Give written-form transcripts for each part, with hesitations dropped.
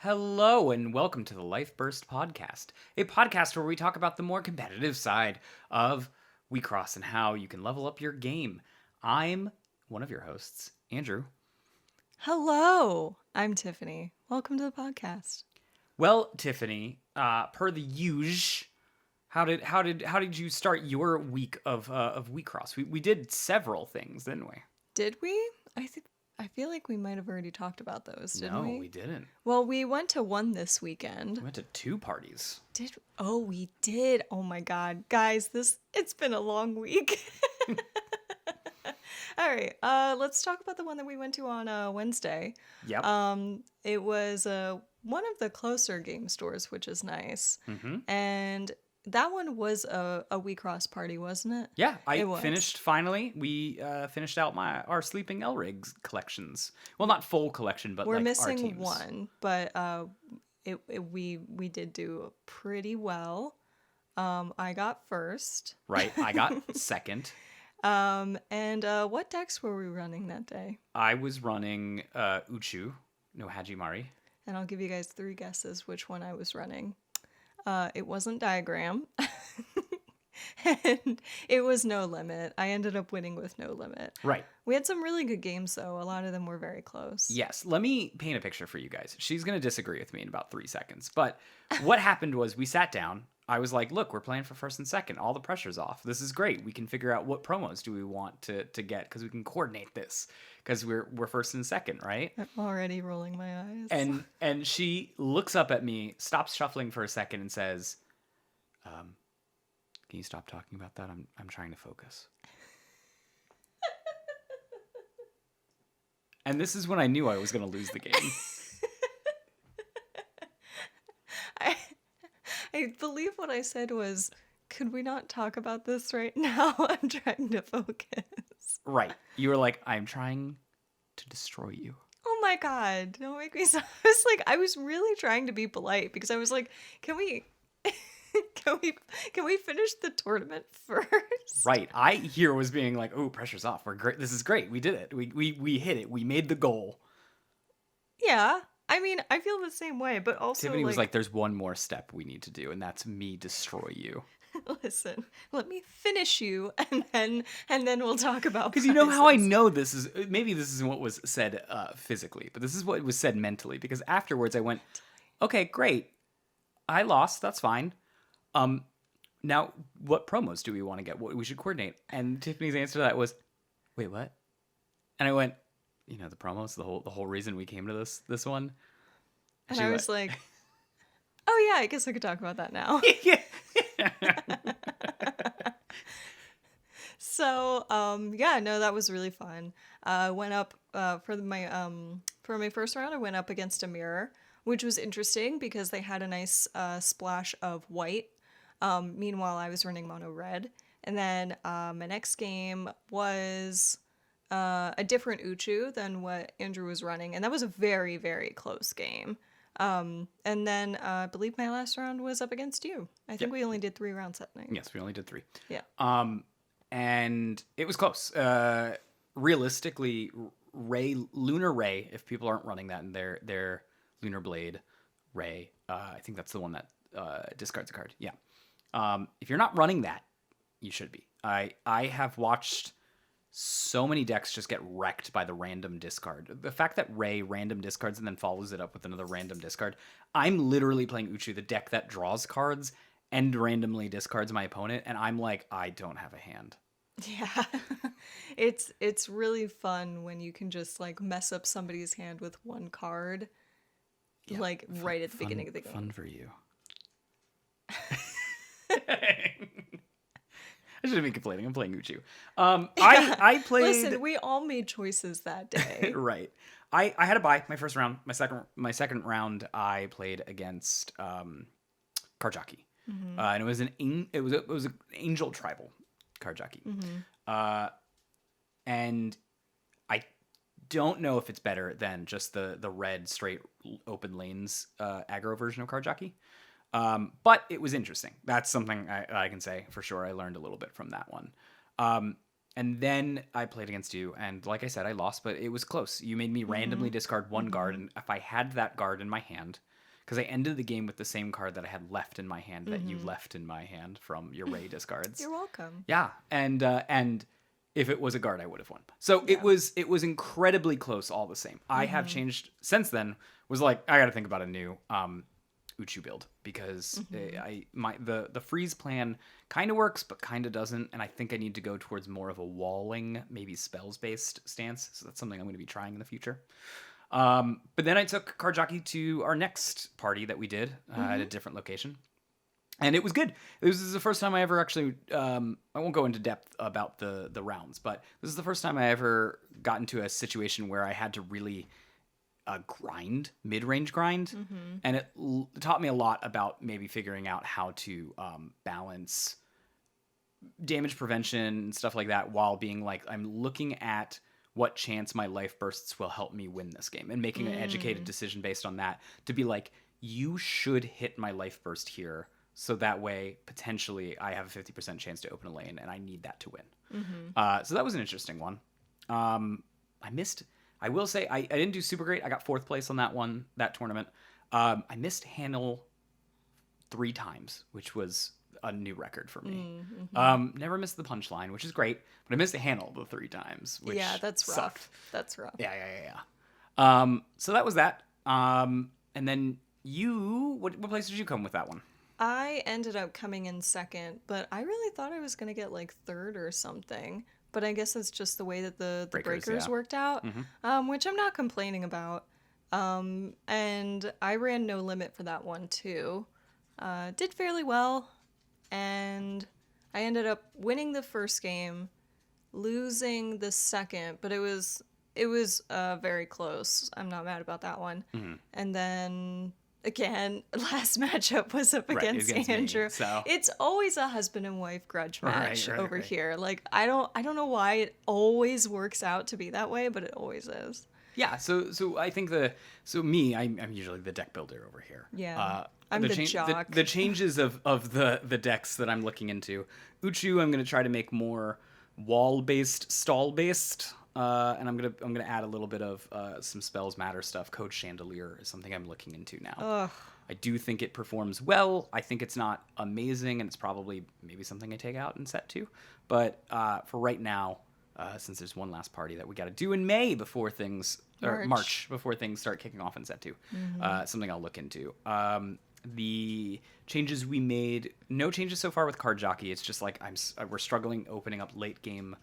Hello and welcome to the Life Burst Podcast, a podcast where we talk about the more competitive side of Wixoss and how you can level up your game. I'm one of your hosts, Andrew. Hello, I'm Tiffany. Welcome to the podcast. Well, Tiffany, per the usual, how did you start your week of Wixoss? We did several things, didn't we? Did we? I feel like we might have already talked about those, didn't we? No, we didn't. Well, we went to one this weekend. We went to two parties. We did. Oh my god. Guys, it's been a long week. All right. Let's talk about the one that we went to on Wednesday. Yep. It was one of the closer game stores, which is nice. Mm-hmm. And that one was a Wecross party, wasn't it? Yeah, I It was. finished finally. We finished out our Sleeping Elrigs collections. Well, not full collection, but We're like our missing teams. one, but we did do pretty well. I got first. Right, I got second. And what decks were we running that day? I was running Uchu, no Hajimari. And I'll give you guys 3 guesses which one I was running. It wasn't Diagram. And it was No Limit. I ended up winning with No Limit. Right. We had some really good games, though. A lot of them were very close. Yes, let me paint a picture for you guys. She's going to disagree with me in about 3 seconds. But what happened was we sat down. I was like, look, we're playing for first and second. All the pressure's off. This is great. We can figure out what promos do we want to get because we can coordinate this because we're first and second, right? I'm already rolling my eyes. And she looks up at me, stops shuffling for a second, and says, "Can you stop talking about that? I'm trying to focus." And this is when I knew I was going to lose the game. I believe what I said was, could we not talk about this right now? I'm trying to focus. Right. You were like, "I'm trying to destroy you." Oh my god, don't make me so. I was really trying to be polite because I was like, can we finish the tournament first? Right. I here was being like, "Oh, pressure's off. We're great. This is great. We did it. We hit it. We made the goal." Yeah. I mean, I feel the same way, but also Tiffany was like, "There's one more step we need to do, and that's me destroy you." listen, let me finish you and then we'll talk about Because you know how I prizes. know this is, maybe this isn't what was said physically, but this is what was said mentally. Because afterwards I went, "Okay, great. I lost. That's fine. Now what promos do we want to get? What we should coordinate?" And Tiffany's answer to that was, "Wait, what?" And I went, the promos, the whole reason we came to this one. And She I went, was like, oh yeah, I guess I could talk about that now. yeah. So, yeah, no, that was really fun. Went up for my first round. I went up against a mirror, which was interesting because they had a nice splash of white. Meanwhile, I was running mono red, and then my next game was a different Uchu than what Andrew was running, and that was a very, very close game. And then I believe my last round was up against you. I think we only did 3 rounds that night. Yes, we only did 3. Yeah. And it was close. Realistically, Lunar Ray, if people aren't running that in their Lunar Blade Ray, I think that's the one that discards a card. Yeah. If you're not running that, you should be. I have watched so many decks just get wrecked by the random discard. The fact that Ray random discards and then follows it up with another random discard. I'm literally playing Uchu, the deck that draws cards and randomly discards my opponent, and I'm like, I don't have a hand. Yeah. It's really fun when you can just like mess up somebody's hand with one card. Yeah, Right at the beginning of the game. Fun for you. I shouldn't be complaining. I'm playing Uchu. I played. Listen, we all made choices that day. Right. I had a bye my first round. My second round I played against Karjaki. And it was an angel tribal Karjaki. And I don't know if it's better than just the red straight open lanes aggro version of Karjaki. But it was interesting. That's something I can say for sure. I learned a little bit from that one. And then I played against you, and like I said, I lost, but it was close. You made me randomly discard one guard, and if I had that guard in my hand, because I ended the game with the same card that I had left in my hand that you left in my hand from your Ray discards. You're welcome. Yeah, and if it was a guard, I would have won. So Yeah. it was incredibly close all the same. I have changed since then. Was like I got to think about a new Uchu build because the freeze plan kind of works but kind of doesn't, and I think I need to go towards more of a walling, maybe spells based stance. So that's something I'm going to be trying in the future. But then I took card jockey to our next party that we did at a different location. And it was good. This is the first time I ever actually, I won't go into depth about the rounds, but this is the first time I ever got into a situation where I had to really grind, mid-range grind. And it taught me a lot about maybe figuring out how to balance damage prevention and stuff like that while being like, I'm looking at what chance my life bursts will help me win this game and making an educated decision based on that to be like, you should hit my life burst here. So that way, potentially, I have a 50% chance to open a lane, and I need that to win. So that was an interesting one. I will say, I didn't do super great. I got 4th place on that tournament. I missed handle 3 times, which was a new record for me. Never missed the punchline, which is great, but I missed the handle the 3 times, which that's sucked. rough. That's rough. Yeah. So that was that. And then what place did you come with that one? I ended up coming in 2nd, but I really thought I was going to get like 3rd or something. But I guess it's just the way that the breakers worked out, which I'm not complaining about. And I ran No Limit for that one too. Did fairly well. And I ended up winning the first game, losing the second, but it was very close. I'm not mad about that one. And then again, last matchup was up against Andrew. Me, so. It's always a husband and wife grudge match over right. here. Like I don't know why it always works out to be that way, but it always is. Yeah, so I think I'm usually the deck builder over here. Yeah. I'm the jock. The changes of the decks that I'm looking into. Uchu, I'm going to try to make more wall-based, stall-based, and I'm gonna add a little bit of some spells matter stuff. Code Chandelier is something I'm looking into now. Ugh. I do think it performs well. I think it's not amazing, and it's probably maybe something I take out in set 2. But for right now, since there's one last party that we got to do in May before March before things start kicking off in set 2, something I'll look into. The changes we made, no changes so far with card jockey. It's just like we're struggling opening up late game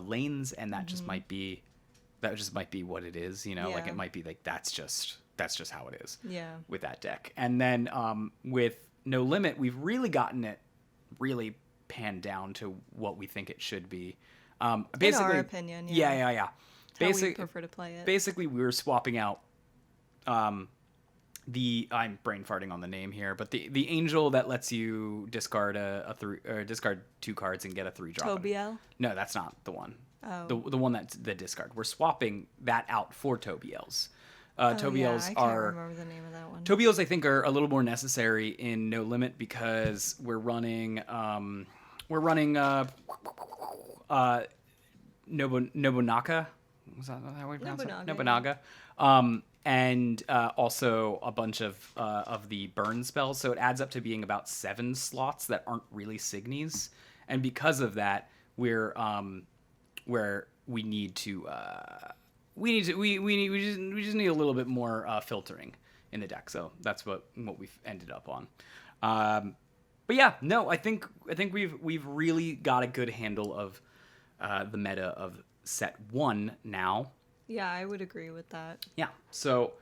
lanes, and that just might be what it is. Like it might be like that's just how it is. Yeah. With that deck, and then with No Limit, we've really gotten it really panned down to what we think it should be. Basically, in our opinion, yeah. How we prefer to play it. Basically, we were swapping out I'm brain farting on the name here, but the angel that lets you discard discard 2 cards and get a 3-drop. Tobiel? No, that's not the one. Oh. The one that's the discard. We're swapping that out for Tobiel's. Tobiel's I can't remember the name of that one. Tobiel's, I think, are a little more necessary in No Limit because we're running Nobunaka. Was that how we pronounce it? Nobunaga. And also a bunch of the burn spells, so it adds up to being about 7 slots that aren't really Signies, and because of that, we're where we just need a little bit more filtering in the deck, so that's what we've ended up on. But yeah, no, I think we've really got a good handle of the meta of set 1 now. Yeah, I would agree with that. Yeah. So,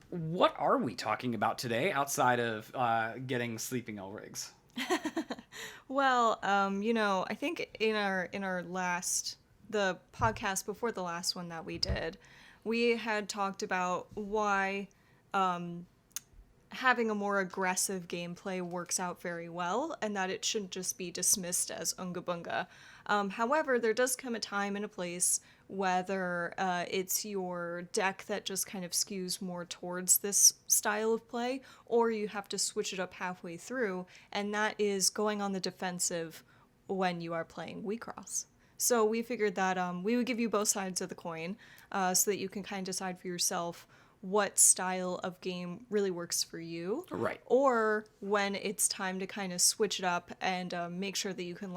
what are we talking about today outside of getting sleeping Elrigs? Well, I think in our the podcast before the last one that we did, we had talked about why having a more aggressive gameplay works out very well, and that it shouldn't just be dismissed as unga bunga. However, there does come a time and a place whether it's your deck that just kind of skews more towards this style of play, or you have to switch it up halfway through, and that is going on the defensive when you are playing Wixoss. So we figured that we would give you both sides of the coin so that you can kind of decide for yourself what style of game really works for you. Right. Or when it's time to kind of switch it up and make sure that you can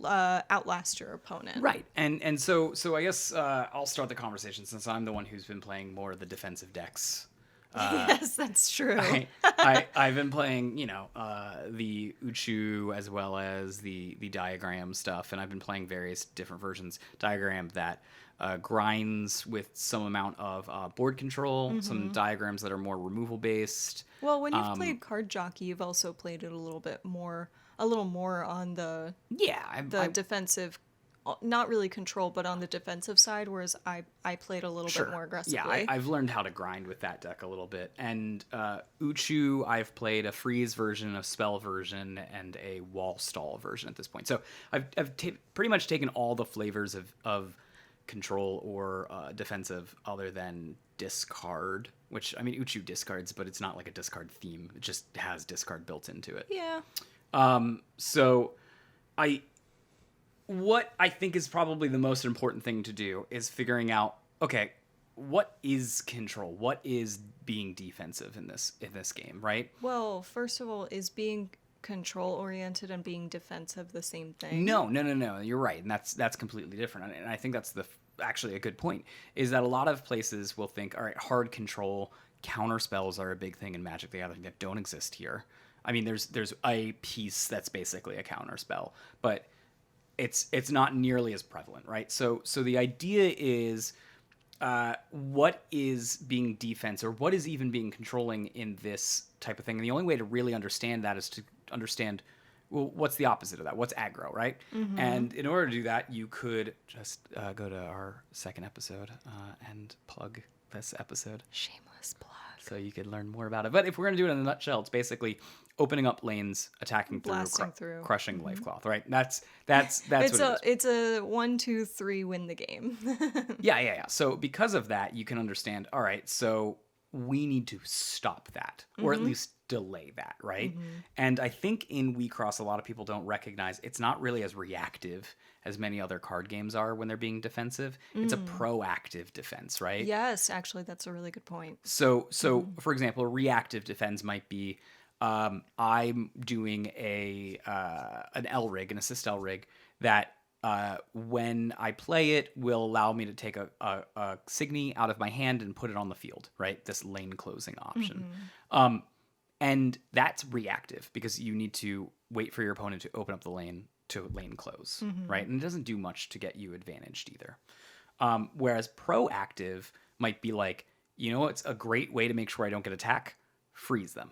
outlast your opponent. Right. And so I guess I'll start the conversation since I'm the one who's been playing more of the defensive decks. Yes, that's true. I've been playing, the Uchu as well as the diagram stuff, and I've been playing various different versions. Diagram that grinds with some amount of board control, some diagrams that are more removal based. Well, when you've played Card Jockey, you've also played it a little more on the defensive, not really control, but on the defensive side, whereas I played a little bit more aggressively. Yeah, I've learned how to grind with that deck a little bit. And Uchu, I've played a freeze version, a spell version, and a wall stall version at this point. So I've pretty much taken all the flavors of control or defensive other than discard, which, I mean, Uchu discards, but it's not like a discard theme. It just has discard built into it. Yeah. So what I think is probably the most important thing to do is figuring out, okay, what is control? What is being defensive in this game, right? Well, first of all, is being control oriented and being defensive the same thing? No. You're right, and that's completely different. And I think that's actually a good point. Is that a lot of places will think, all right, hard control, counter spells are a big thing in Magic the Gathering that don't exist here. I mean, there's a piece that's basically a counter spell, but it's not nearly as prevalent, right? So the idea is, what is being defense, or what is even being controlling in this type of thing? And the only way to really understand that is to understand, well, what's the opposite of that? What's aggro, right? Mm-hmm. And in order to do that, you could just go to our second episode and plug this episode. Shameless plug. So you could learn more about it. But if we're going to do it in a nutshell, it's basically opening up lanes, attacking through, crushing life cloth, right? That's it's a 1, 2, 3 win the game. Yeah. So because of that, you can understand, all right, so we need to stop that, or at least delay that, right? And I think in Wixoss, a lot of people don't recognize it's not really as reactive as many other card games are when they're being defensive. It's a proactive defense, right? Yes, actually, that's a really good point. So for example, reactive defense might be, I'm doing an L rig, an assist L rig that when I play it will allow me to take a Signy out of my hand and put it on the field, right? This lane closing option. And that's reactive because you need to wait for your opponent to open up the lane to lane close, right? And it doesn't do much to get you advantaged either. Whereas proactive might be like, it's a great way to make sure I don't get attack, freeze them.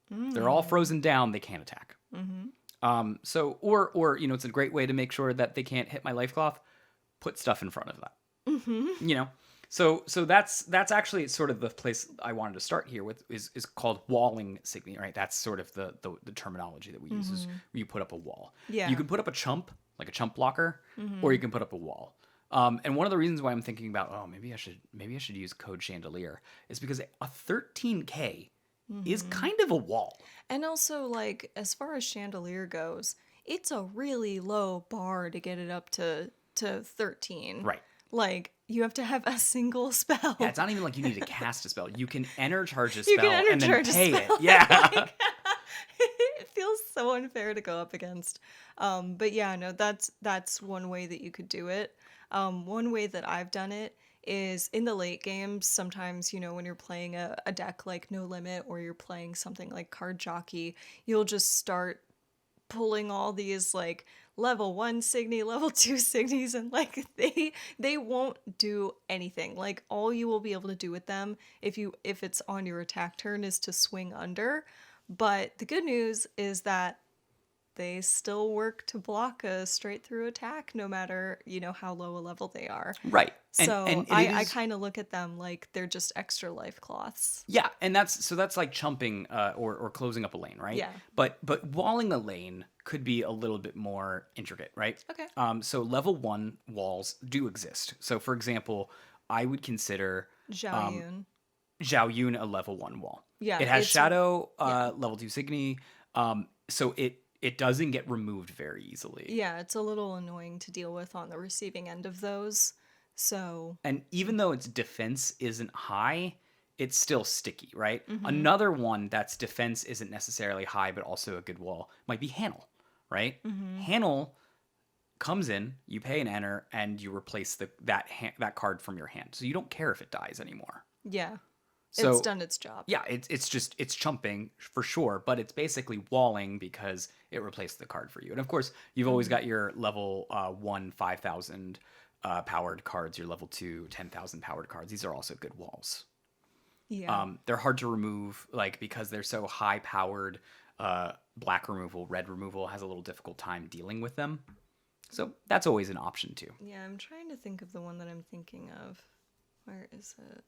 They're all frozen down, they can't attack. So it's a great way to make sure that they can't hit my life cloth, put stuff in front of that. So that's actually sort of the place I wanted to start here with is called walling Signy, right? That's sort of the terminology that we use is you put up a wall. Yeah. You can put up a chump, like a chump blocker, or you can put up a wall. And one of the reasons why I'm thinking about, maybe I should use Code Chandelier is because a 13K is kind of a wall. And also, like, as far as Chandelier goes, it's a really low bar to get it up to 13. Right. Like, you have to have a single spell. Yeah, it's not even like you need to cast a spell. You can ener charge a spell and then pay it. Yeah. Like, it feels so unfair to go up against. But yeah, no, that's one way that you could do it. One way that I've done it is in the late games. Sometimes, when you're playing a deck like No Limit or you're playing something like Card Jockey, you'll just start pulling all these like level 1 Signy, level 2 Signies, and like they won't do anything. Like all you will be able to do with them if it's on your attack turn is to swing under. But the good news is that they still work to block a straight through attack no matter, how low a level they are. Right. So I kind of look at them like they're just extra life cloths. Yeah, and that's like chumping or closing up a lane, right? Yeah. But walling a lane could be a little bit more intricate, right? Okay. So level 1 walls do exist. So for example, I would consider Zhao Yun a level 1 wall. Yeah. It has Shadow, level 2 Signy, so it doesn't get removed very easily. Yeah, it's a little annoying to deal with on the receiving end of those. So, And even though its defense isn't high, it's still sticky, right? mm-hmm, Another one that's defense isn't necessarily high, but also a good wall might be Hanel, right? mm-hmm, Hanel comes in, you pay an enter, and you replace that card from your hand. So you don't care if it dies anymore. yeah, it's So done its job. yeah, it's just it's chumping for sure, but it's basically walling because it replaced the card for you. And of course, you've always Mm-hmm. got your level 1 5,000 powered cards, your level 2 10,000 powered cards. These are also good walls. Yeah. They're hard to remove, like because they're so high powered. Black removal, red removal has a little difficult time dealing with them. So that's always an option too. Yeah, I'm trying to think of the one that I'm thinking of. Where is it?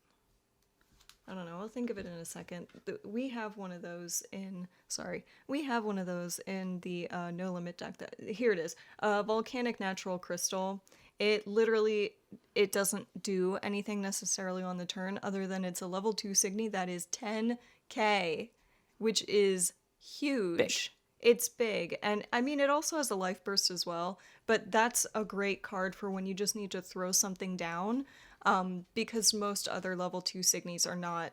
I don't know. I'll think of it in a second. We have one of those in. Sorry, we have one of those in the no limit deck. Here it is. Volcanic natural crystal. It literally it doesn't do anything necessarily on the turn other than it's a level 2 Signy that is 10k, which is Big. huge. It's big. And I mean, it also has a life burst as well, but that's a great card for when you just need to throw something down, because most other level 2 Signies are not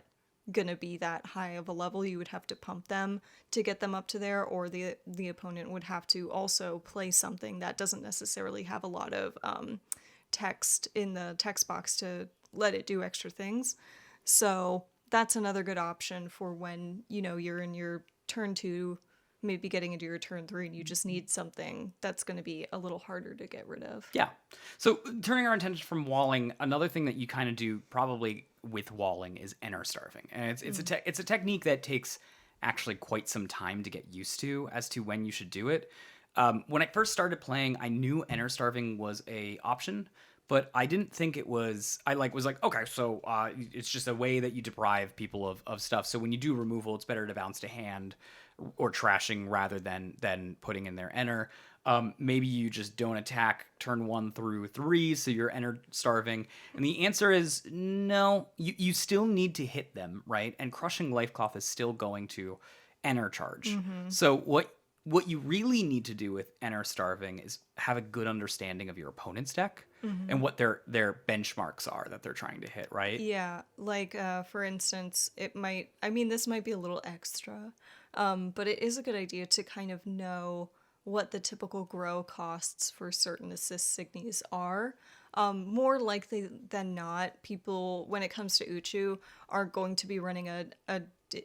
gonna be that high of a level. You would have to pump them to get them up to there, or the opponent would have to also play something that doesn't necessarily have a lot of text in the text box to let it do extra things. So that's another good option for when, you're in your turn 2, maybe getting into your turn 3, and you just need something that's going to be a little harder to get rid of. Yeah. So turning our attention from walling, another thing that you kind of do probably with walling is ener starving, and it's a technique that takes actually quite some time to get used to as to when you should do it. When I first started playing, I knew ener starving was a option, but I didn't think it was. I was like, okay, so it's just a way that you deprive people of stuff. So when you do removal, it's better to bounce to hand or trashing rather than putting in their ener. Maybe you just don't attack turn 1 through 3, so you're ener starving. And the answer is no. You still need to hit them, right? And crushing life cloth is still going to ener charge. So what you really need to do with ener starving is have a good understanding of your opponent's deck and what their benchmarks are that they're trying to hit, right? Yeah, like for instance, this might be a little extra, but it is a good idea to kind of know what the typical grow costs for certain assist signies are. More likely than not, people, when it comes to Uchu, are going to be running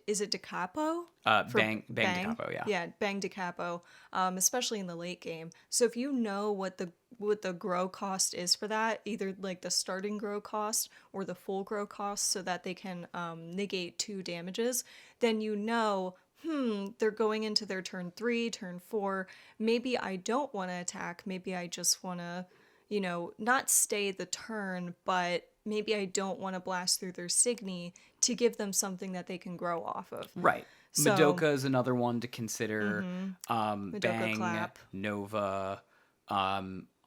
is it Da Capo? For Bang de capo, yeah. Yeah, Bang Da Capo, especially in the late game. So if you know what the grow cost is for that, either like the starting grow cost or the full grow cost, so that they can negate 2 damages, then they're going into their turn 3, turn 4. Maybe I don't want to attack. Maybe I just want to, not stay the turn, but maybe I don't want to blast through their Signy to give them something that they can grow off of. Right. So, Madoka is another one to consider. Madoka Bang, Clap. Nova,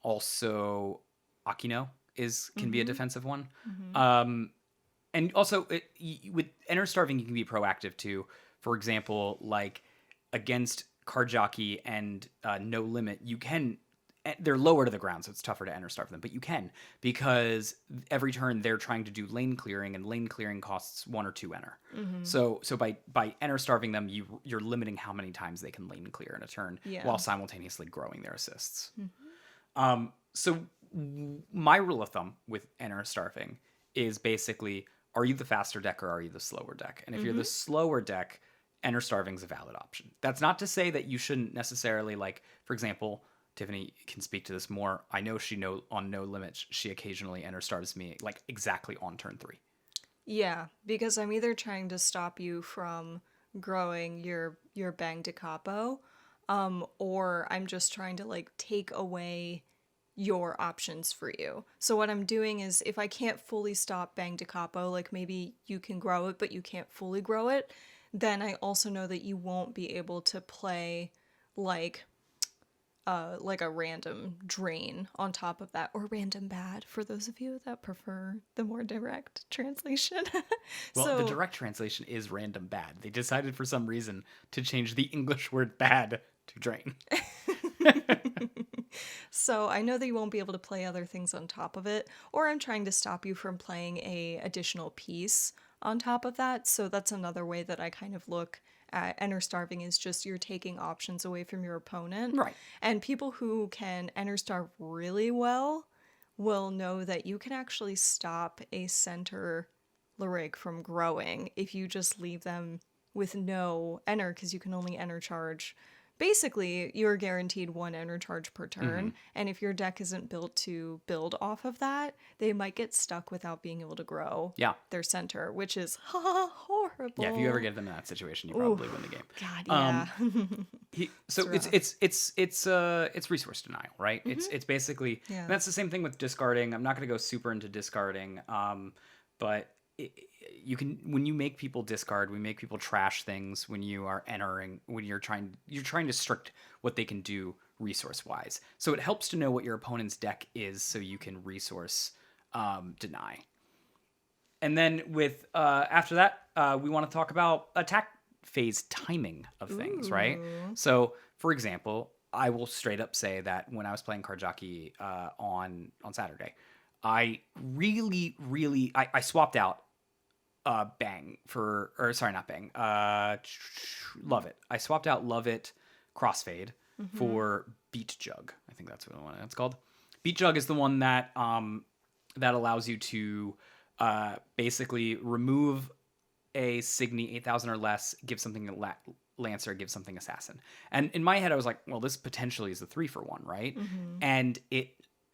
also Akino can be a defensive one. And also with ener starving, you can be proactive too. For example, like against card jockey and no limit, you can. They're lower to the ground, so it's tougher to ener starve them. But you can, because every turn they're trying to do lane clearing, and lane clearing costs 1 or 2 ener. So by ener starving them, you're limiting how many times they can lane clear in a turn, Yeah. while simultaneously growing their assists. My rule of thumb with ener starving is basically: are you the faster deck or are you the slower deck? And if you're the slower deck, ener starving is a valid option. That's not to say that you shouldn't necessarily, like, for example, Tiffany can speak to this more. I know on no limits, she occasionally ener starves me like exactly on turn 3. Yeah, because I'm either trying to stop you from growing your Bang Da Capo, or I'm just trying to like take away your options for you. So what I'm doing is, if I can't fully stop Bang Da Capo, like maybe you can grow it but you can't fully grow it, then I also know that you won't be able to play like a random drain on top of that, or random bad for those of you that prefer the more direct translation. Well, the direct translation is random bad. They decided for some reason to change the English word bad to drain. So I know that you won't be able to play other things on top of it, or I'm trying to stop you from playing a additional piece on top of that. So that's another way that I kind of look at enter starving, is just you're taking options away from your opponent. Right. And people who can enter starve really well will know that you can actually stop a center lyric from growing if you just leave them with no enter, because you can only enter charge. Basically, you're guaranteed one enter charge per turn, and if your deck isn't built to build off of that, they might get stuck without being able to grow Yeah. their center, which is horrible. Yeah, if you ever get them in that situation, you probably win the game. God, yeah. So rough. it's resource denial, right? It's basically Yeah. that's the same thing with discarding. I'm not going to go super into discarding, but you can, when you make people discard, we make people trash things when you are entering, when you're trying to restrict what they can do resource wise. So it helps to know what your opponent's deck is so you can resource deny. And then with after that, we want to talk about attack phase timing of things, right? So, for example, I will straight up say that when I was playing card jockey on Saturday, I really I swapped out Bang for, or sorry, not Bang, Love It. I swapped out Love It Crossfade for Beat Jug. I think that's what the one it's called. Beat Jug is the one that that allows you to basically remove a Signy 8,000 or less, give something Lancer, give something Assassin. And in my head, I was like, well, this potentially is a 3-for-1, right? And it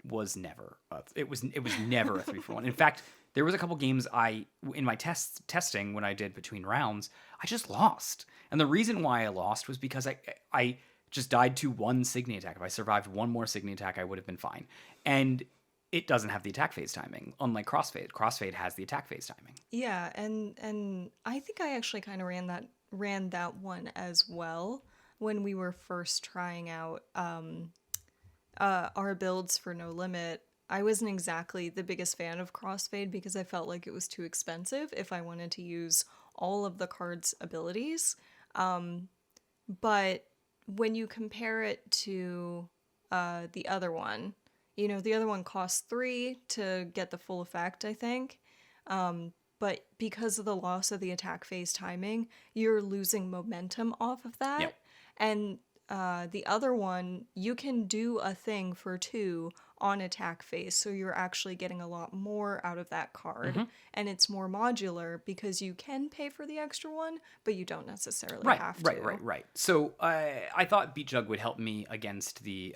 was never. It was never a 3-for-1. In fact, there was a couple games in my testing when I did between rounds, I just lost. And the reason why I lost was because I just died to one Signy attack. If I survived one more Signy attack, I would have been fine. And it doesn't have the attack phase timing, unlike Crossfade. Crossfade has the attack phase timing. Yeah, and I think I actually kind of ran that one as well when we were first trying out our builds for No Limit. I wasn't exactly the biggest fan of Crossfade because I felt like it was too expensive if I wanted to use all of the card's abilities. But when you compare it to the other one, you know, the other one costs 3 to get the full effect, I think. But because of the loss of the attack phase timing, you're losing momentum off of that. Yep. And the other one, you can do a thing for 2 on attack phase, so you're actually getting a lot more out of that card. And it's more modular because you can pay for the extra one, but you don't necessarily have to. Right. So I thought Beat Jug would help me against the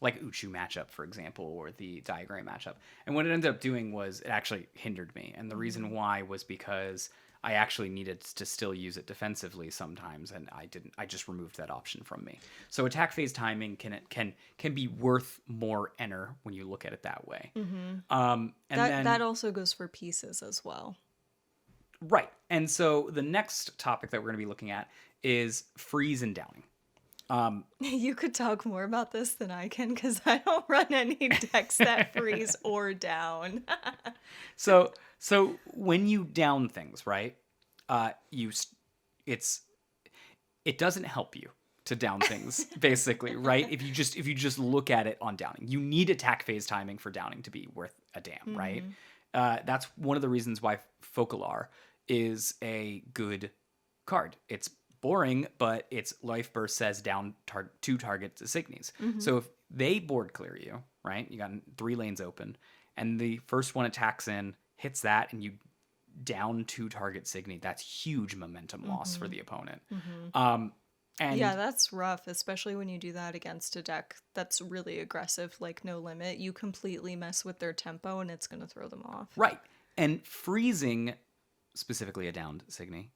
like Uchu matchup, for example, or the Diagram matchup. And what it ended up doing was it actually hindered me. And the reason why was because I actually needed to still use it defensively sometimes, and I didn't. I just removed that option from me. So attack phase timing can be worth more ener when you look at it that way. And that also goes for pieces as well. Right. And so the next topic that we're going to be looking at is freeze and downing. You could talk more about this than I can because I don't run any decks that freeze or down. So when you down things, right? It doesn't help you to down things, basically, right? If you just look at it on downing, you need attack phase timing for downing to be worth a damn, right? That's one of the reasons why Focalar is a good card. It's boring, but its life burst says down 2 targets to Signies. So if they board clear you, right? You got 3 lanes open, and the first one attacks in, hits that, and you down 2 target Signy. That's huge momentum loss for the opponent. And yeah, that's rough, especially when you do that against a deck that's really aggressive, like No Limit. You completely mess with their tempo, and it's going to throw them off. Right. And freezing, specifically a downed Signy,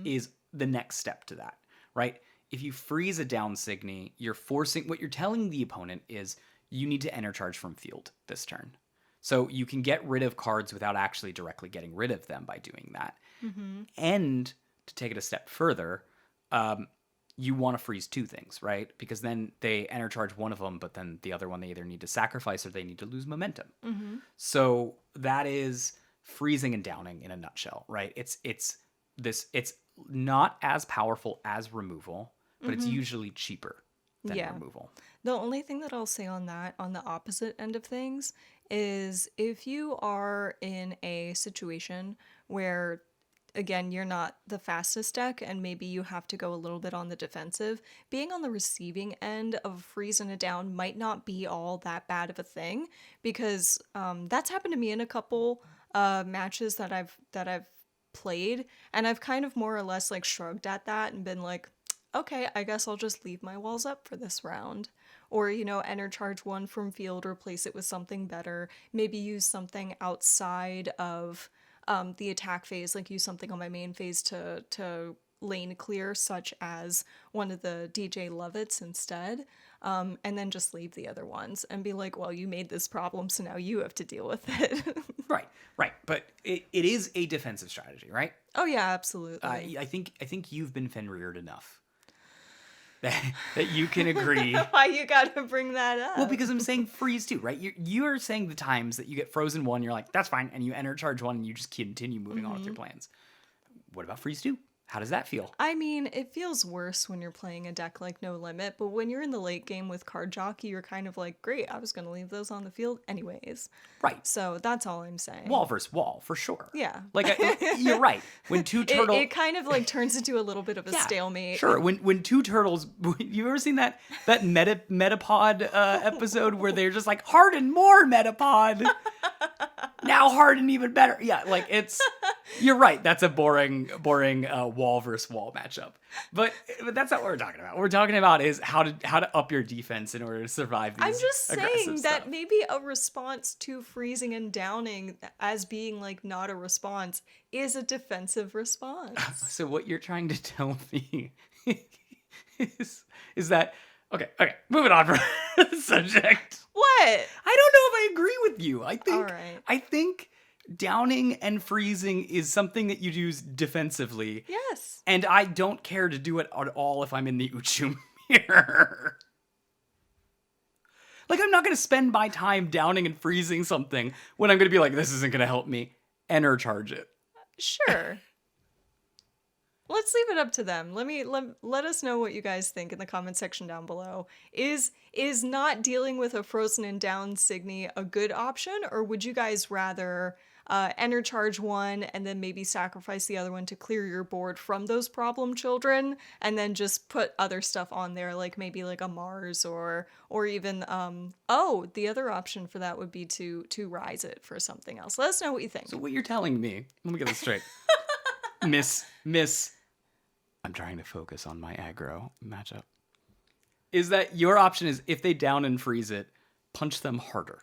is the next step to that, right? If you freeze a down Signy, what you're telling the opponent is you need to enter charge from field this turn. So you can get rid of cards without actually directly getting rid of them by doing that. And to take it a step further, you want to freeze 2 things, right? Because then they enter charge one of them, but then the other one they either need to sacrifice or they need to lose momentum. So that is freezing and downing in a nutshell, right? It's not as powerful as removal, but it's usually cheaper than Yeah. removal. The only thing that I'll say on that, on the opposite end of things, is if you are in a situation where, again, you're not the fastest deck and maybe you have to go a little bit on the defensive, being on the receiving end of a freeze and a down might not be all that bad of a thing, because that's happened to me in a couple matches that I've played, and I've kind of more or less like shrugged at that and been like, okay, I guess I'll just leave my walls up for this round. Or, enter charge one from field, replace it with something better. Maybe use something outside of the attack phase, like use something on my main phase to lane clear, such as one of the DJ Lovitz instead. And then just leave the other ones and be like, well, you made this problem, so now you have to deal with it. Right. But it is a defensive strategy, right? Oh, yeah, absolutely. I think you've been Fenrir'd enough that you can agree. Why you gotta bring that up? Well, because I'm saying freeze too, right? You're saying the times that you get frozen one, you're like, that's fine, and you enter charge one, and you just continue moving on with your plans. What about freeze two? How does that feel? I mean, it feels worse when you're playing a deck like No Limit, but when you're in the late game with Card Jockey, you're kind of like, great, I was going to leave those on the field anyways. Right. So that's all I'm saying. Wall versus wall, for sure. Yeah. Like, you're right. When two turtles... It kind of like turns into a little bit of a stalemate. Sure. When two turtles... You ever seen that Metapod episode where they're just like, harden more, Metapod! Now harden even better. Yeah, like it's... You're right. That's a boring wall versus wall matchup. But that's not what we're talking about. What we're talking about is how to up your defense in order to survive these I'm just saying stuff. that maybe a response to freezing and downing as being like not a response is a defensive response. So what you're trying to tell me is that okay, moving on from the subject. What? I don't know if I agree with you. All right. I think downing and freezing is something that you use defensively. Yes. And I don't care to do it at all if I'm in the Uchu mirror. Like, I'm not going to spend my time downing and freezing something when I'm going to be like, this isn't going to help me. Enter charge it. Sure. Let's leave it up to them. Let us know what you guys think in the comment section down below. Is not dealing with a frozen and down Signy a good option, or would you guys rather enter charge one and then maybe sacrifice the other one to clear your board from those problem children, and then just put other stuff on there, like maybe like a Mars or even the other option for that would be to rise it for something else. Let us know what you think. So what you're telling me, let me get this straight. Miss, I'm trying to focus on my aggro matchup, is that your option is if they down and freeze it, punch them harder.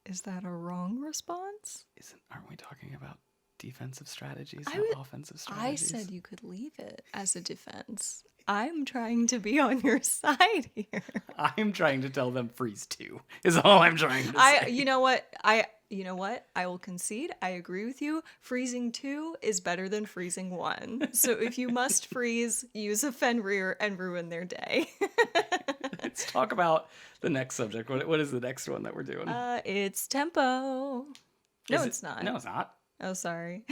Is that a wrong response? Aren't we talking about defensive strategies, I not offensive strategies? I said you could leave it as a defense. I'm trying to be on your side here. I'm trying to tell them freeze two, is all I'm trying to say. You know what? I will concede. I agree with you. Freezing 2 is better than freezing 1. So if you must freeze, use a Fenrir and ruin their day. Let's talk about the next subject. What is the next one that we're doing? It's tempo. No, it's not. No, it's not. Oh, sorry.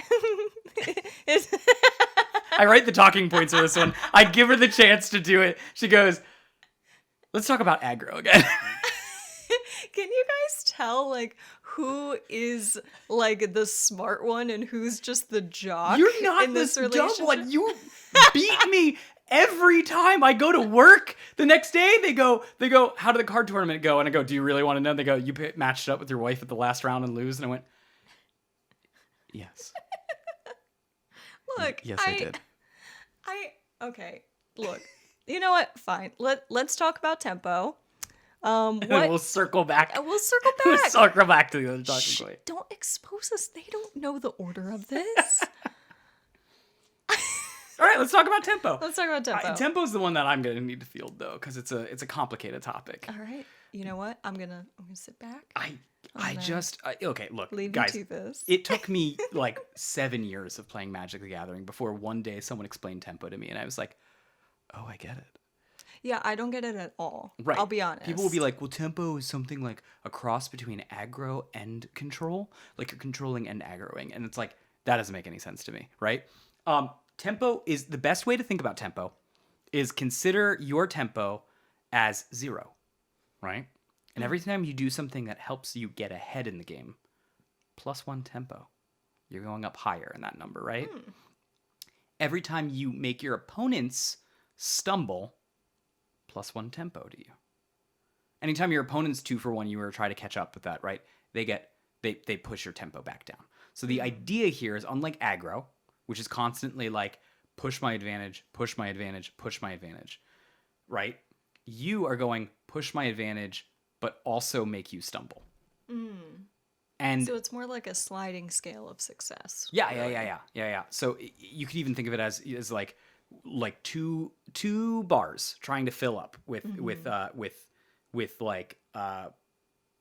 I write the talking points for this one. I give her the chance to do it. She goes, let's talk about aggro again. Can you guys tell, like, who is, like, the smart one and who's just the jock? You're not in this dumb relationship? one. You beat me every time I go to work. The next day, they go, how did the card tournament go? And I go, do you really want to know? They go, you matched up with your wife at the last round and lose? And I went, yes. Look, yes, I did. Okay, look. You know what? Fine. Let's talk about tempo. And we'll circle back. We'll circle back. We'll circle back to the other talking point. Don't expose us. They don't know the order of this. All right, let's talk about tempo. Let's talk about tempo. Tempo's the one that I'm gonna need to field though, because it's a complicated topic. All right. You know what? I'm gonna sit back. Okay, look, leave guys. you to this. It took me like 7 years of playing Magic the Gathering before one day someone explained tempo to me, and I was like, oh, I get it. Yeah, I don't get it at all. Right. I'll be honest. People will be like, well, tempo is something like a cross between aggro and control. Like you're controlling and aggroing. And it's like, that doesn't make any sense to me, right? Tempo is the best way to think about tempo is consider your tempo as 0, right? And every time you do something that helps you get ahead in the game, +1 tempo. You're going up higher in that number, right? Every time you make your opponents stumble, +1 tempo to you. Anytime your opponent's 2 for 1, you were try to catch up with that, right? They push your tempo back down. So the idea here is, unlike aggro, which is constantly like push my advantage, push my advantage, push my advantage, right? You are going push my advantage, but also make you stumble. And So it's more like a sliding scale of success. yeah. So you could even think of it as like two bars trying to fill up with like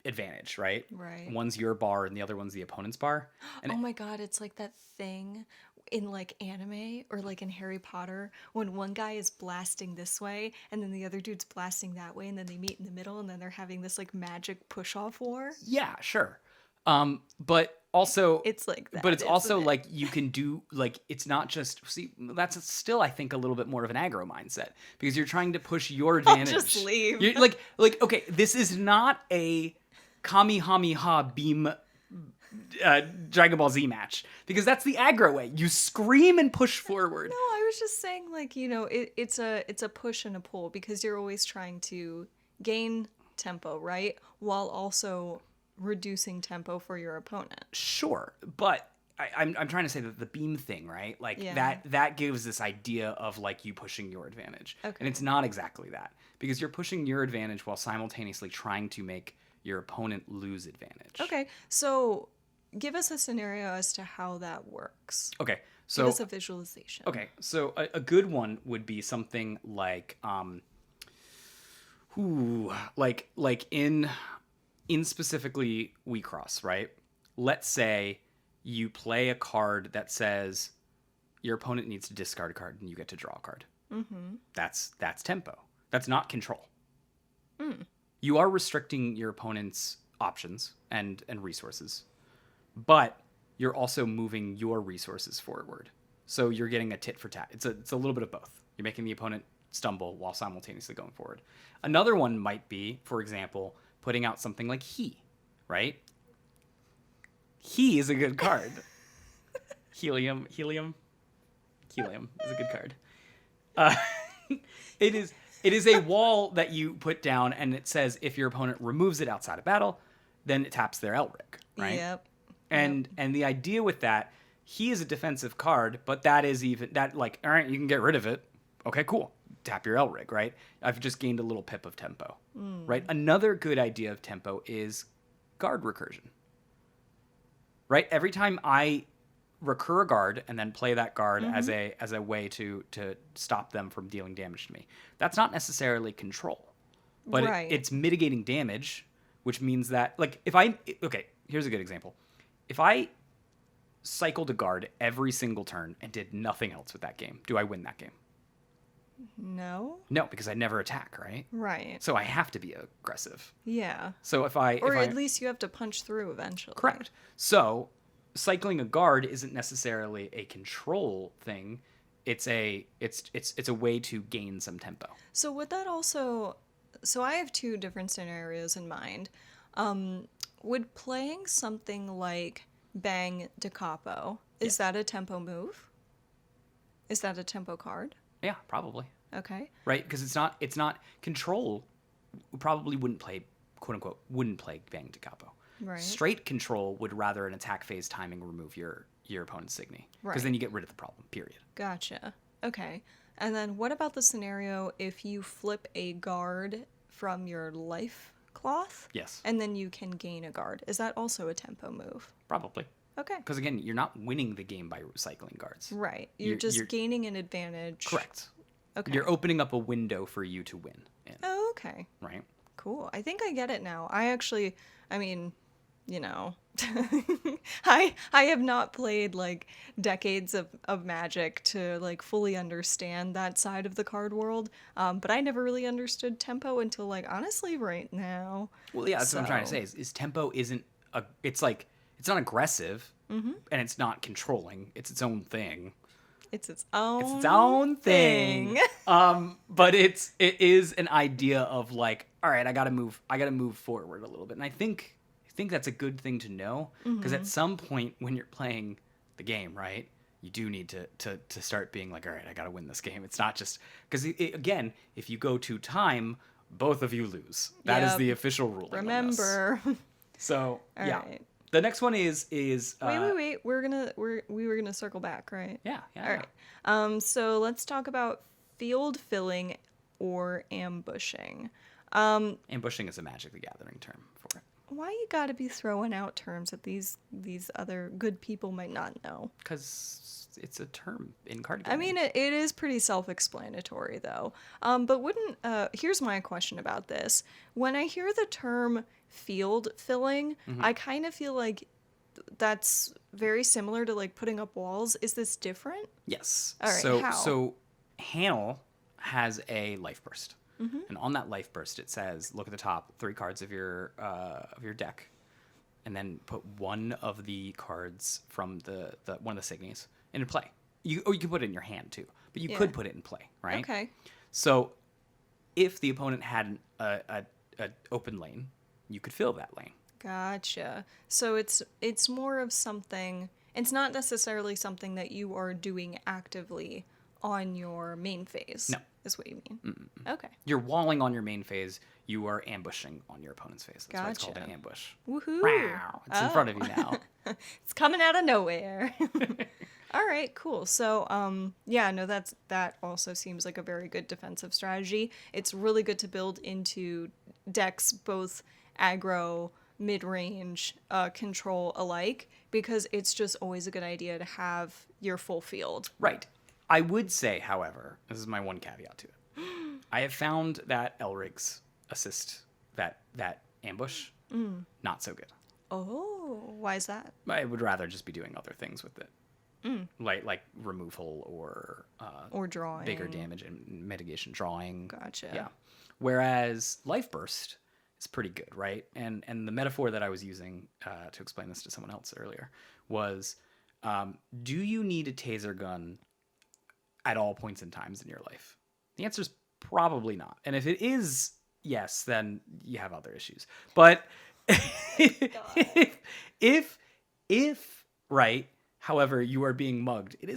advantage, right? Right. One's your bar and the other one's the opponent's bar. And Oh my god, it's like that thing in like anime or like in Harry Potter when one guy is blasting this way and then the other dude's blasting that way and then they meet in the middle and then they're having this like magic push-off war. yeah, sure. But also It's like that. But it's also isn't it? like you can do like it's not just see that's still I think a little bit more of an aggro mindset because you're trying to push your advantage. just leave. You're, like okay, this is not a Kamehameha beam Dragon Ball Z match because that's the aggro way. You scream and push forward. No, I was just saying like, you know, it's a push and a pull because you're always trying to gain tempo, right? While also reducing tempo for your opponent. Sure, but I'm trying to say that the beam thing, right? Like Yeah. that gives this idea of like you pushing your advantage, Okay. and it's not exactly that because you're pushing your advantage while simultaneously trying to make your opponent lose advantage. Okay, so give us a scenario as to how that works. Okay. Give So us a visualization. okay. So a good one would be something like like in specifically Wixoss, right? Let's say you play a card that says your opponent needs to discard a card and you get to draw a card. Mm-hmm. That's tempo. That's not control. You are restricting your opponent's options and resources, but you're also moving your resources forward. So you're getting a tit for tat. It's a little bit of both. You're making the opponent stumble while simultaneously going forward. Another one might be, for example, putting out something like He, right? He is a good card. Helium is a good card. It is a wall that you put down, and it says if your opponent removes it outside of battle, then it taps their Elric, right? Yep. And the idea with that, He is a defensive card, but that is even that like all right, you can get rid of it. Okay, cool. Tap your Elric, right? I've just gained a little pip of tempo, right? Another good idea of tempo is guard recursion, right? Every time I recur a guard and then play that guard as a way to stop them from dealing damage to me, that's not necessarily control, but Right. it's mitigating damage, which means that like okay, here's a good example. If I cycled a guard every single turn and did nothing else with that game, do I win that game? No? No, because I never attack, right? Right. So I have to be aggressive. Yeah. So Or at least you have to punch through eventually. correct. So cycling a guard isn't necessarily a control thing. It's a way to gain some tempo. So would that also... So I have two different scenarios in mind. Would playing something like Bang Da Capo, is that a tempo move? Is that a tempo card? Yeah, probably. Okay. Right? Because it's not control. Probably wouldn't play Bang Da Capo. Right. Straight control would rather an attack phase timing remove your opponent's Signy. Because Right. then you get rid of the problem, period. Gotcha. Okay. And then what about the scenario if you flip a guard from your life cloth? Yes. And then you can gain a guard. Is that also a tempo move? Probably. Okay. Because again, you're not winning the game by cycling guards. Right. You're just gaining an advantage. Correct. Okay. You're opening up a window for you to win in, Oh, okay. right? Cool. I think I get it now. I mean, you know, I have not played like decades of Magic to like fully understand that side of the card world. But I never really understood tempo until like honestly right now. Well, yeah, that's what I'm trying to So- say. Is tempo isn't it's not aggressive, and it's not controlling. It's its own thing. It's its own. It's its own thing. But it is an idea of like, all right, I gotta move forward a little bit, and I think that's a good thing to know, because at some point when you're playing the game, right, you do need to start being like, all right, I gotta win this game. It's not just because again, if you go to time, both of you lose. That is the official ruling. Remember. So All yeah. right. The next one is wait. We were gonna circle back, right? Yeah. All right. So let's talk about field filling or ambushing. Ambushing is a Magic the Gathering term for it. Why you gotta be throwing out terms that these other good people might not know? Because it's a term in card I gaming. mean, it is pretty self-explanatory, though. But wouldn't here's my question about this. When I hear the term field filling, I kind of feel like that's very similar to like putting up walls. Is this different? Yes. All right, So how? so Hanel has a life burst, and on that life burst it says, look at the top 3 cards of your deck, and then put one of the cards from the one of the signies into play. You can put it in your hand too, but you could put it in play, right? Okay. So if the opponent had a open lane, you could fill that lane. Gotcha. So it's more of something. It's not necessarily something that you are doing actively on your main phase. No. Is what you mean. Okay. You're walling on your main phase. You are ambushing on your opponent's phase. That's why it's called an Gotcha. ambush. Woohoo! Wow. It's in front of you now. It's coming out of nowhere. All right, cool. So, yeah, no, that also seems like a very good defensive strategy. It's really good to build into decks, both aggro, mid-range, control alike, because it's just always a good idea to have your full field. Right. I would say, however, this is my one caveat to it. I have found that Elrig's assist, that ambush, not so good. Oh, why is that? I would rather just be doing other things with it. Like removal Or drawing. bigger damage and mitigation, drawing. Gotcha. Yeah. Whereas Life Burst is pretty good, right? And the metaphor that I was using to explain this to someone else earlier was, do you need a taser gun at all points and times in your life? The answer is probably not. And if it is yes, then you have other issues. But if right, however, you are being mugged, it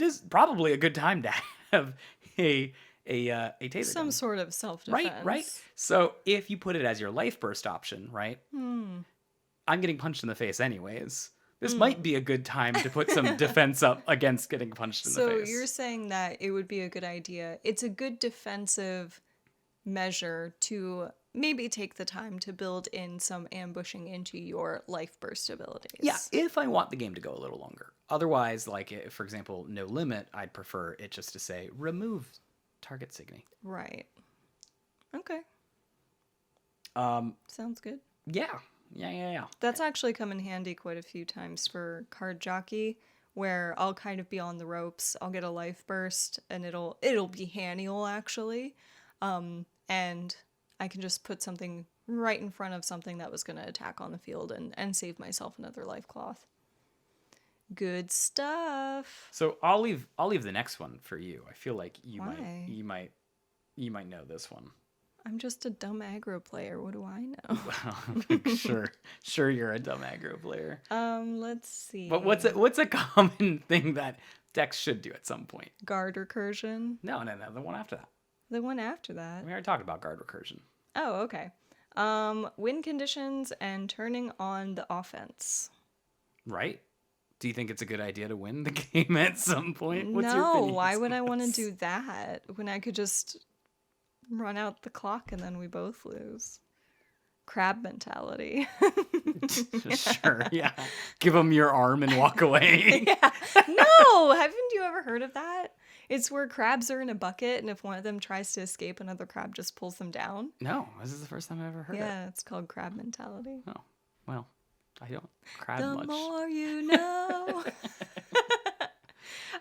is probably a good time to have a taser Some gun. sort of self-defense. Right. So if you put it as your life burst option, right? I'm getting punched in the face anyways. This might be a good time to put some defense up against getting punched in the face. So you're saying that it would be a good idea. It's a good defensive measure to maybe take the time to build in some ambushing into your life burst abilities. Yeah, if I want the game to go a little longer. Otherwise, like, if, for example, no limit, I'd prefer it just to say remove target signy. Right. Okay. Sounds good. Yeah. That's actually come in handy quite a few times for Card Jockey, where I'll kind of be on the ropes. I'll get a life burst, and it'll be Haniel actually, and I can just put something right in front of something that was going to attack on the field and save myself another life cloth. Good stuff. So I'll leave the next one for you. I feel like Why? you might know this one. I'm just a dumb aggro player. What do I know? Sure, you're a dumb aggro player. Let's see. But what's a common thing that decks should do at some point? Guard recursion? No, the one after that. The one after that. We already talked about guard recursion. Oh, okay. Win conditions and turning on the offense. Right? Do you think it's a good idea to win the game at some point? What's your No, opinions why would on I want to this? do that when I could just run out the clock and then we both lose? Crab mentality. Sure, yeah. Give them your arm and walk away. Yeah. No, haven't you ever heard of that? It's where crabs are in a bucket, and if one of them tries to escape, another crab just pulls them down. No, this is the first time I've ever heard it. Yeah, it's called crab mentality. Oh, well, I don't crab The much. more you know.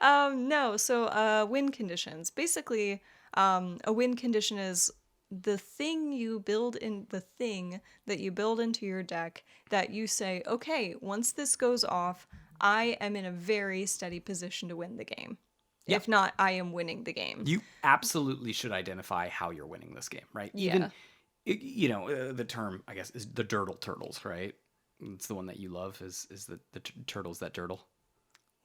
No, so win conditions. Basically, a win condition is the thing that you build into your deck that you say, okay, once this goes off, I am in a very steady position to win the game. Yeah. If not, I am winning the game. You absolutely should identify how you're winning this game, right? Yeah. Even, the term, I guess, is the Durdle Turtles, right? It's the one that you love, is the turtles that durdle.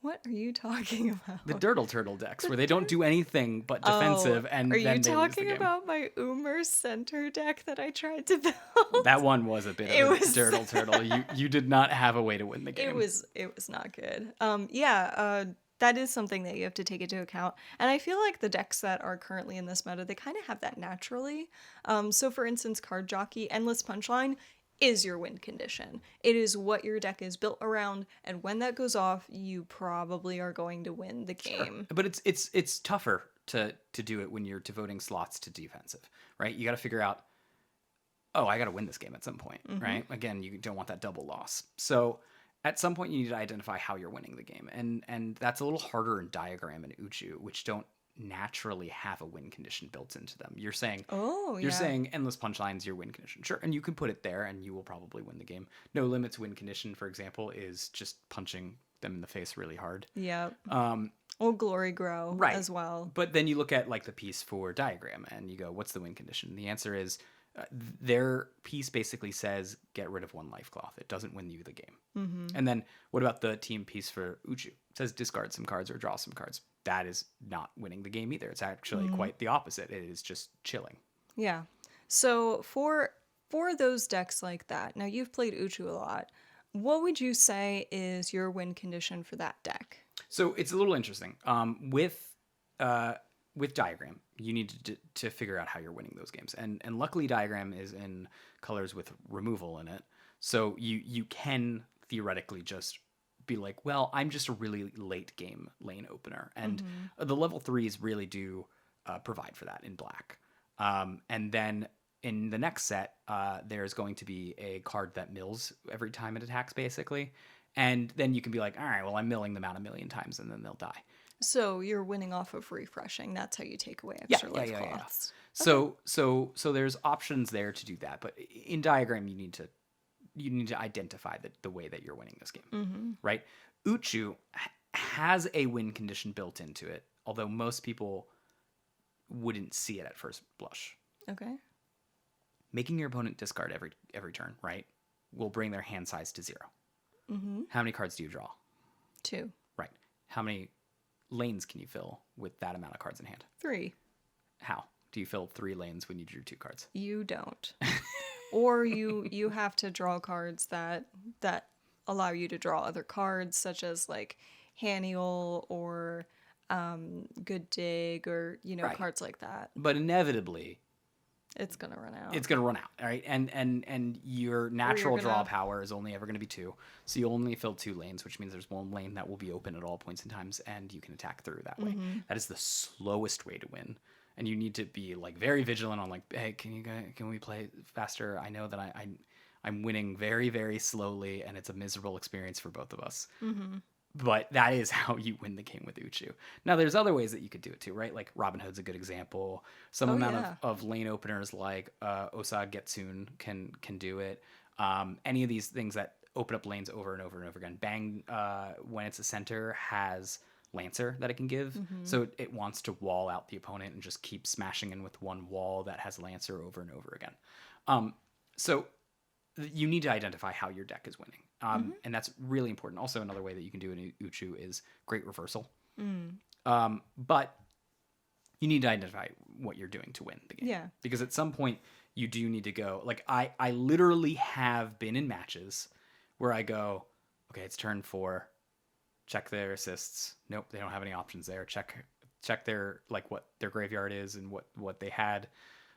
What are you talking about? The Durdle Turtle decks, where they don't do anything but defensive, and are then you they lose the talking game. about my Umer center deck that I tried to build? That one was a bit of a Durdle Turtle. You did not have a way to win the game. It was not good. That is something that you have to take into account. And I feel like the decks that are currently in this meta, they kind of have that naturally. So for instance, Card Jockey, Endless Punchline is your win condition. It is what your deck is built around, and when that goes off, you probably are going to win the game. Sure. But it's tougher to do it when you're devoting slots to defensive, right? You got to figure out, oh, I got to win this game at some point, right? Again, you don't want that double loss. So at some point, you need to identify how you're winning the game, and that's a little harder in Diagram and Uchu, which don't naturally have a win condition built into them. You're saying, you're saying Endless Punchline's your win condition, sure, and you can put it there, and you will probably win the game. No Limits win condition, for example, is just punching them in the face really hard. Yeah. Glory Grow as well. But then you look at like the piece for Diagram, and you go, what's the win condition? The answer is, their piece basically says get rid of one life cloth. It doesn't win you the game. And then what about the team piece for Uchu? It says discard some cards or draw some cards. That is not winning the game either. It's actually quite the opposite. It is just chilling. Yeah. So for those decks like that, now you've played Uchu a lot. What would you say is your win condition for that deck? So it's a little interesting. With Diagram, you need to figure out how you're winning those games. And luckily Diagram is in colors with removal in it. So you can theoretically just be like, well, I'm just a really late game lane opener. And the level 3s really do provide for that in black. And then in the next set, there's going to be a card that mills every time it attacks, basically. And then you can be like, all right, well, I'm milling them out a million times, and then they'll die. So you're winning off of refreshing. That's how you take away extra life cloths. Yeah. Okay. So there's options there to do that, but in Diagram you need to identify the way that you're winning this game, right? Uchu has a win condition built into it, although most people wouldn't see it at first blush. Okay. Making your opponent discard every turn, right, will bring their hand size to 0. How many cards do you draw? 2. Right. How many lanes can you fill with that amount of cards in hand? 3. How do you fill 3 lanes when you drew 2 cards? You don't. Or you have to draw cards that allow you to draw other cards, such as like Haniel or Good Dig, or cards like that. But inevitably, it's gonna run out. It's gonna run out, right? And your natural draw power is only ever gonna be 2, so you only fill 2 lanes, which means there's one lane that will be open at all points in times, and you can attack through that way. That is the slowest way to win. And you need to be like very vigilant on like, hey, can we play faster? I know that I'm winning very, very slowly, and it's a miserable experience for both of us. But that is how you win the game with Uchu. Now, there's other ways that you could do it too, right? Like Robin Hood's a good example. Some amount of lane openers like Osag Getsun can do it. Any of these things that open up lanes over and over and over again. Bang, when it's a center, has Lancer that it can give. So it wants to wall out the opponent and just keep smashing in with one wall that has Lancer over and over again. So you need to identify how your deck is winning. And that's really important. Also, another way that you can do in Uchu is Great Reversal. But you need to identify what you're doing to win the game. Yeah. Because at some point, you do need to go. Like, I literally have been in matches where I go, okay, it's turn 4. Check their assists. Nope, they don't have any options there. Check their, like, what their graveyard is and what they had.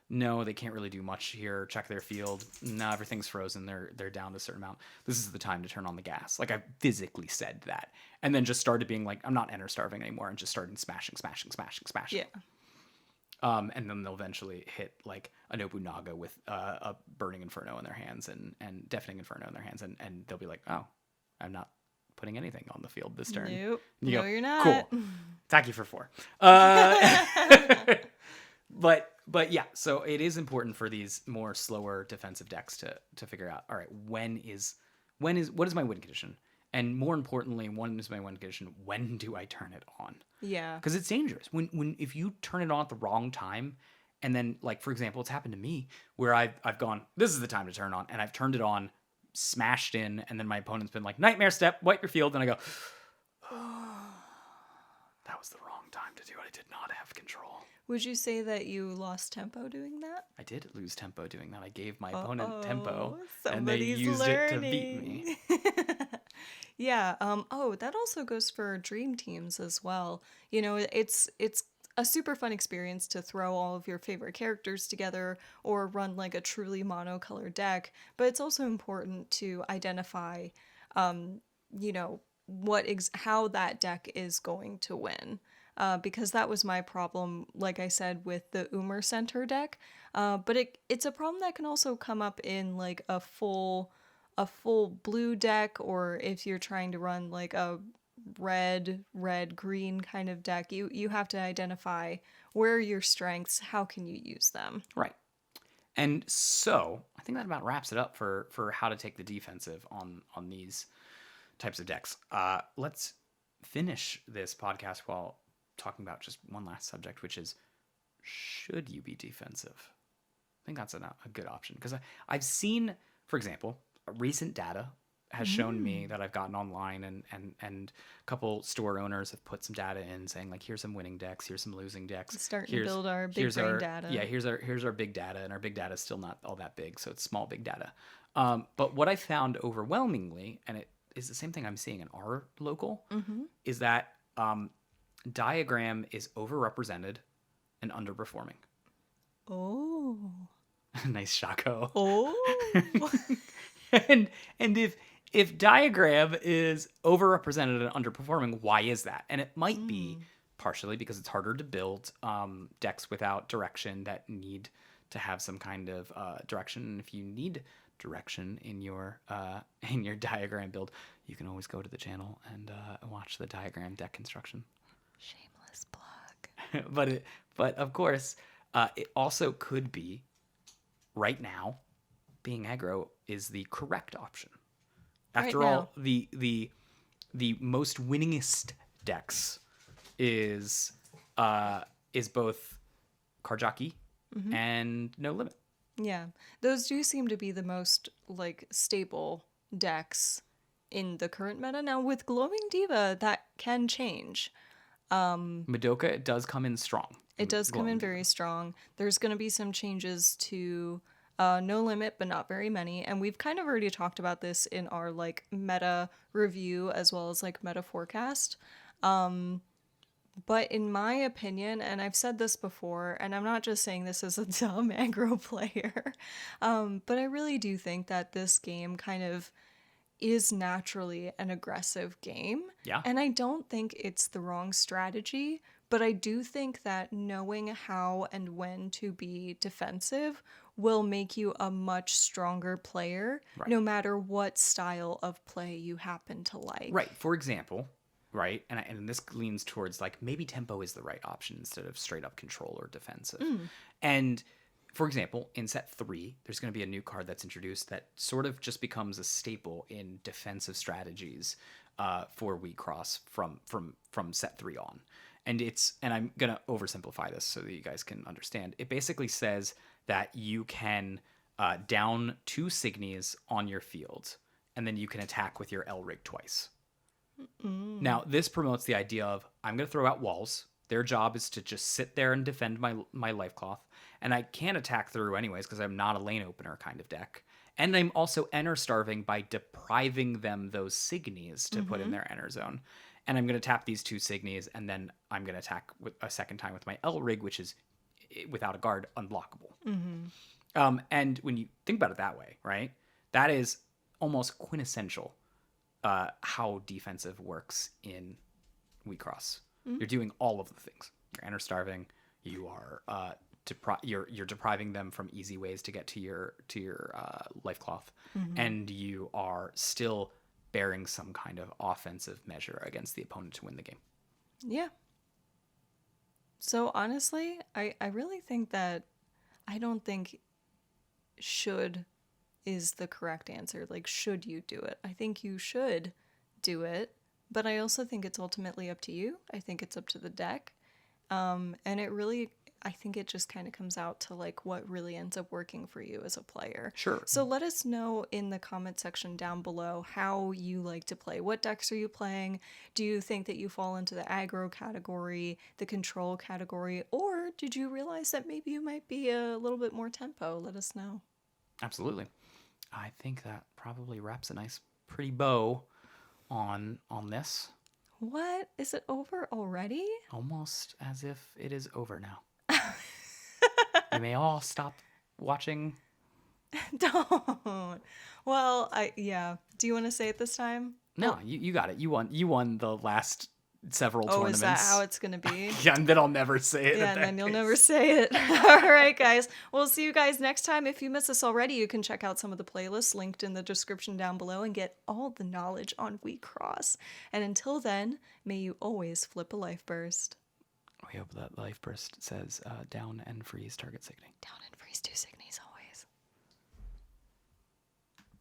No, they can't really do much here. Check their field. No, everything's frozen. They're down to a certain amount. This is the time to turn on the gas. Like, I physically said that. And then just started being like, I'm not ener starving anymore, and just started smashing. Yeah. And then they'll eventually hit like a Nobunaga with a Burning Inferno in their hands and Deafening Inferno in their hands, and they'll be like, oh, I'm not putting anything on the field this turn. Nope. You no, you're not. Cool. Attack you for 4. But yeah, so it is important for these more slower defensive decks to figure out, all right, what is my win condition, And more importantly, one is my one condition: when do I turn it on? Yeah. Because it's dangerous when if you turn it on at the wrong time, and then like for example, it's happened to me where I've gone, this is the time to turn on, and I've turned it on, smashed in, and then my opponent's been like, nightmare step, wipe your field, and I go, that was the wrong time to do it. I did not have control. Would you say that you lost tempo doing that? I did lose tempo doing that. I gave my opponent tempo, and they Somebody's used learning. it to beat me. Yeah. That also goes for dream teams as well. You know, it's a super fun experience to throw all of your favorite characters together or run like a truly monocolor deck, but it's also important to identify, you know, how that deck is going to win. Because that was my problem, like I said, with the Umer Center deck. But it's a problem that can also come up in like a full blue deck, or if you're trying to run like a red green kind of deck. You have to identify where are your strengths, how can you use them. Right. And so I think that about wraps it up for how to take the defensive on these types of decks. Let's finish this podcast while talking about just one last subject, which is, should you be defensive? I think that's a good option, because I've seen, for example, recent data has shown me that I've gotten online, and a couple store owners have put some data in saying like, here's some winning decks, here's some losing decks. Starting to build our big brain data. Yeah, here's our big data, and our big data is still not all that big, so it's small big data. But what I found overwhelmingly, and it is the same thing I'm seeing in our local, is that diagram is overrepresented and underperforming. Oh. Nice Shaco. Oh. and if diagram is overrepresented and underperforming, why is that? And it might be partially because it's harder to build decks without direction that need to have some kind of direction. And if you need direction in your diagram build, you can always go to the channel and watch the diagram deck construction. Shameless plug. but of course, it also could be right now being aggro is the correct option. After all, the most winningest decks is both Karjaki and No Limit. Yeah, those do seem to be the most like stable decks in the current meta. Now with Glowing Diva, that can change. Madoka, it does come in strong. It does come in very strong. There's going to be some changes to No Limit, but not very many. And we've kind of already talked about this in our like meta review as well as like meta forecast. But in my opinion, and I've said this before, and I'm not just saying this as a dumb aggro player, but I really do think that this game kind of is naturally an aggressive game. Yeah. And I don't think it's the wrong strategy, but I do think that knowing how and when to be defensive will make you a much stronger player, no matter what style of play you happen to like. Right. For example, right, and this leans towards like maybe tempo is the right option instead of straight up control or defensive. And for example, in set 3, there's going to be a new card that's introduced that sort of just becomes a staple in defensive strategies for Wixoss from set 3 on. And I'm going to oversimplify this so that you guys can understand. It basically says that you can down 2 Signies on your field, and then you can attack with your Elrig twice. Now, this promotes the idea of, I'm going to throw out walls. Their job is to just sit there and defend my life cloth. And I can't attack through anyways because I'm not a lane opener kind of deck. And I'm also ener starving by depriving them those Signies to put in their ener zone. And I'm going to tap these 2 Signies, and then I'm going to attack with a second time with my Elrig, which is, without a guard, unblockable. And when you think about it that way, right, that is almost quintessential how defensive works in Wixoss. You're doing all of the things. You're ener starving. You are you're depriving them from easy ways to get to your life cloth, and you are still bearing some kind of offensive measure against the opponent to win the game. Yeah. So honestly, I really think that I don't think should is the correct answer. Like, should you do it? I think you should do it, but I also think it's ultimately up to you. I think it's up to the deck. And it really, I think it just kind of comes out to like what really ends up working for you as a player. Sure. So let us know in the comment section down below how you like to play. What decks are you playing? Do you think that you fall into the aggro category, the control category, or did you realize that maybe you might be a little bit more tempo? Let us know. Absolutely. I think that probably wraps a nice, pretty bow on this. What? Is it over already? Almost as if it is over now. You may all stop watching. Don't. Well, yeah. Do you want to say it this time? No, you got it. You won the last several Oh, tournaments. is that how it's gonna be? Yeah, and then I'll never say it. Yeah, and then you'll never say it. All right, guys. We'll see you guys next time. If you missed us already, you can check out some of the playlists linked in the description down below and get all the knowledge on Wixoss. And until then, may you always flip a life burst. We hope that life burst says down and freeze target signaling. Down and freeze 2 signies.